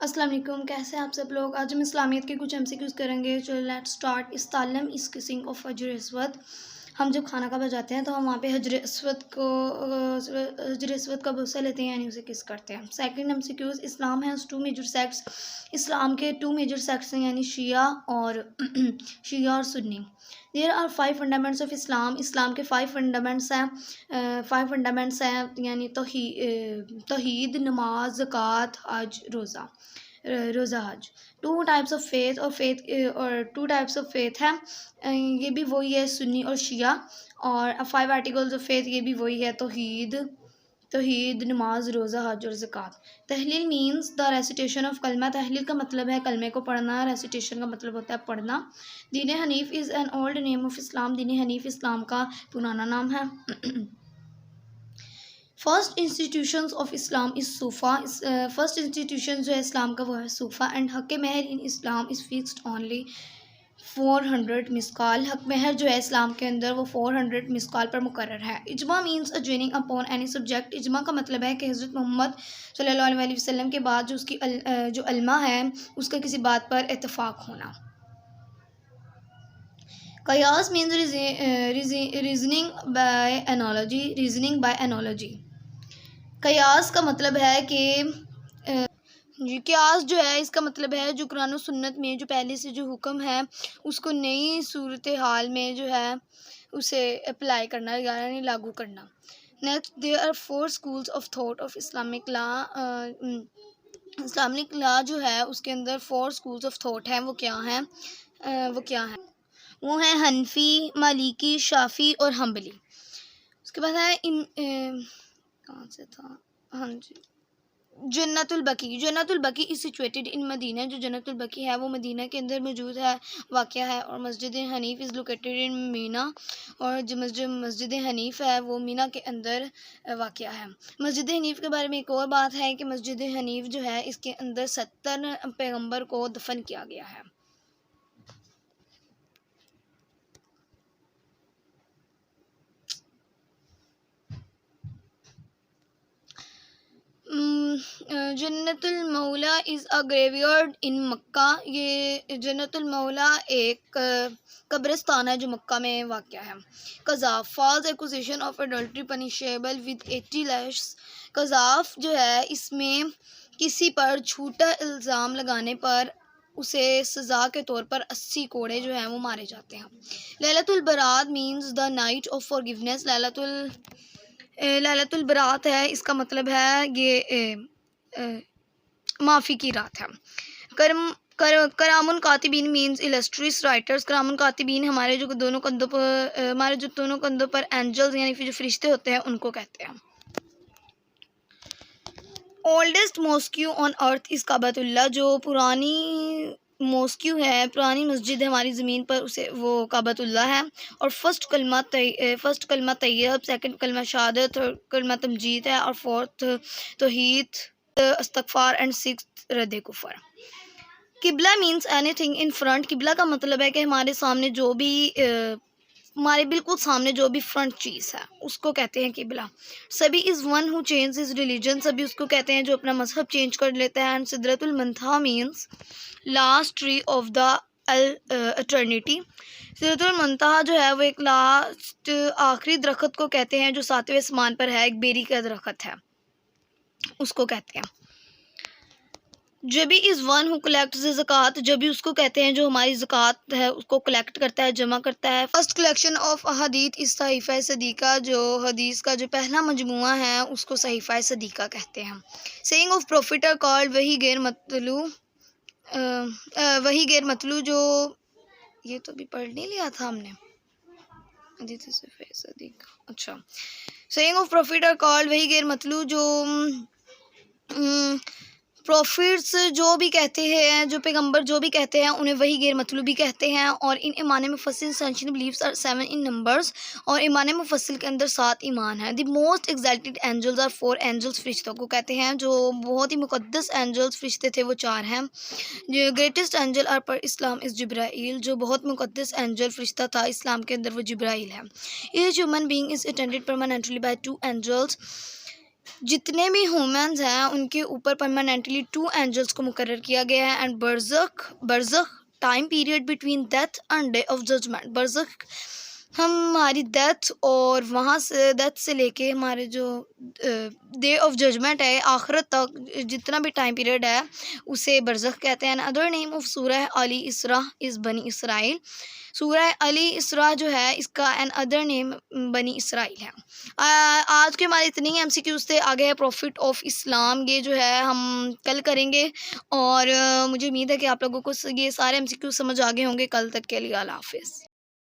السلام علیکم، کیسے ہیں آپ سب لوگ؟ آج ہم اسلامیت کے کچھ MCQs کریں گے. چلو let start. Istilam is kissing of Hajr Aswad. ہم جب کھانا کعبہ جاتے ہیں تو ہم وہاں پہ حجر اسود کا بوسہ لیتے ہیں، یعنی اسے کس کرتے ہیں. Second MCQs. Islam has 2 major sects. Islam کے 2 میجر سیکٹس ہیں، یعنی شیعہ اور سنی. دیر آر 5 فنڈامنٹس آف اسلام. اسلام کے 5 فنڈامنٹس ہیں. 5 فنڈامنٹس ہیں، یعنی توحید، نماز، زکوٰۃ، حج، روزہ حج. 2 ٹائپس آف فیتھ اور 2 ٹائپس آف فیتھ ہیں. یہ بھی وہی ہے، سنی اور شیعہ. اور 5 آرٹیکلز آف فیتھ، یہ بھی وہی ہے، توحید، نماز، روزہ، حج اور زکوٰۃ. تحلیل مینس دا ریسیٹیشن آف کلمہ. تحلیل کا مطلب ہے کلمے کو پڑھنا. ریسیٹیشن کا مطلب ہوتا ہے پڑھنا. Deen Hanif is an old name of Islam. Deen Hanif Islam کا پرانا نام ہے. First institutions of Islam is Suffa. First institution جو ہے اسلام کا وہ ہے صوفہ. اینڈ حق مہر ان اسلام از فکسڈ اونلی 400 مسقال. حق مہر جو ہے اسلام کے اندر وہ 400 مسقال پر مقرر ہے. اجماع مینس اجویننگ اپون اینی سبجیکٹ. اجماع کا مطلب ہے کہ حضرت محمد صلی اللہ علیہ وسلم کے بعد جو علماء ہے اس کا کسی بات پر اتفاق ہونا. قیاس مینس ریزننگ بائی انالوجی. قیاس کا مطلب ہے کہ قیاس جو ہے اس کا مطلب ہے جو قرآن و سنت میں جو پہلے سے جو حکم ہے اس کو نئی صورتحال میں جو ہے اسے اپلائی کرنا، یعنی لاگو کرنا. Next there are 4 schools of thought of Islamic law. Islamic law جو ہے اس کے اندر 4 schools of thought ہیں. وہ کیا ہیں؟ وہ ہیں حنفی، مالکی، شافعی اور حنبلی. اس کے بعد ہے کہاں سے تھا؟ ہاں جی، جنت البقیع. جنت البقیع از سچویٹڈ ان مدینہ. جو جنت البقیع ہے وہ مدینہ کے اندر موجود ہے، واقع ہے. اور مسجد حنیف از لوکیٹڈ ان مینا. اور جو مسجد حنیف ہے وہ مینا کے اندر واقع ہے. مسجد حنیف کے بارے میں ایک اور بات ہے کہ مسجد حنیف جو ہے اس کے اندر 70 پیغمبر کو دفن کیا گیا ہے. جنت المولا از اے گریویارڈ ان مکہ. یہ جنت المولا ایک قبرستان ہے جو مکہ میں واقع ہے. Qazf false accusation of adultery punishable with 80 lashes. Qazf جو ہے اس میں کسی پر جھوٹا الزام لگانے پر اسے سزا کے طور پر 80 کوڑے جو ہیں وہ مارے جاتے ہیں. Laylat al-Baraat means the night of forgiveness. Laylat al-Baraat ہے، اس کا مطلب ہے یہ معافی کی رات ہے. کرام الکاتبین مینز السٹریس رائٹرز. کرام الکاتبین ہمارے جو دونوں کندھوں پر اینجلز یعنی جو فرشتے ہوتے ہیں ان کو کہتے ہیں. اولڈسٹ موسکیو آن ارتھ از کعبۃ اللہ. جو پرانی موسکیو ہے، پرانی مسجد ہے ہماری زمین پر، اسے وہ کعبۃ اللہ ہے. اور فرسٹ کلمہ طیب، سیکنڈ کلمہ شہادت، تھرڈ کلمہ تمجید ہے، اور فورتھ توحید، استغفار، اینڈ سکس رد کفر. قبلہ means any thing in front. قبلہ کا مطلب ہے کہ ہمارے سامنے جو بھی ہمارے بالکل سامنے جو بھی فرنٹ چیز ہے اس کو کہتے ہیں قبلہ. سبھی is one who change his religion. سبھی اس کو کہتے ہیں جو اپنا مذہب چینج کر لیتا ہے. And Sidrat al-Muntaha means last tree of the eternity. Sidrat al-Muntaha جو ہے وہ ایک لاسٹ آخری درخت کو کہتے ہیں جو 7ویں آسمان پر ہے. ایک بیری کا درخت ہے، اس کو کہتے ہیں. جبی از ون ہو کلیکٹس زکوٰۃ. جبی اس کو کہتے ہیں جو ہماری زکوٰۃ ہے اس کو کلیکٹ کرتا ہے، جمع کرتا ہے. فرسٹ کلیکشن آف احادیث از صحیفہ صدیقہ. جو حدیث کا جو پہلا مجموعہ ہے اس کو صحیفہ صدیقہ کہتے ہیں. Seeing of prophet are called وحی غیر مطلوع. جو یہ تو بھی پڑھ نہیں لیا تھا ہم نے حدیث صحیفہ صدیقہ. اچھا، seeing of prophet are called وحی غیر مطلوع. جو پروفٹس جو بھی کہتے ہیں، جو پیغمبر جو بھی کہتے ہیں انہیں وہی غیر مطلوب بھی کہتے ہیں. اور ان ایمان مفصل essential beliefs are 7 in numbers. اور ایمان مفصل کے اندر 7 ایمان ہیں. The most exalted angels are 4 angels. فرشتوں کو کہتے ہیں جو بہت ہی مقدس اینجلز فرشتے تھے وہ 4 ہیں. جو گریٹسٹ اینجل آر پر اسلام از جبرائیل. جو بہت مقدس اینجل فرشتہ تھا اسلام کے اندر وہ جبرائیل ہے. Each human being is attended permanently by 2 angels. جتنے بھی ہیومنز ہیں ان کے اوپر پرماننٹلی 2 اینجلس کو مقرر کیا گیا ہے. اینڈ برزخ time period between death and day of judgement. برزخ ہماری ڈیتھ اور وہاں سے ڈیتھ سے لے کے ہمارے جو ڈے آف ججمنٹ ہے آخرت تک جتنا بھی ٹائم پیریڈ ہے اسے برزخ کہتے ہیں. ادر نیم آف سورہ علی اسراء از بنی اسرائیل. سورہ علی اسراء جو ہے اس کا این ادر نیم بنی اسرائیل ہے. آج کے ہمارے اتنے ہی MCQs تھے. آگے ہے پروفٹ آف اسلام، یہ جو ہے ہم کل کریں گے، اور مجھے امید ہے کہ آپ لوگوں کو یہ سارے MCQs سمجھ آگے ہوں گے. کل تک کے لیے اللہ حافظ.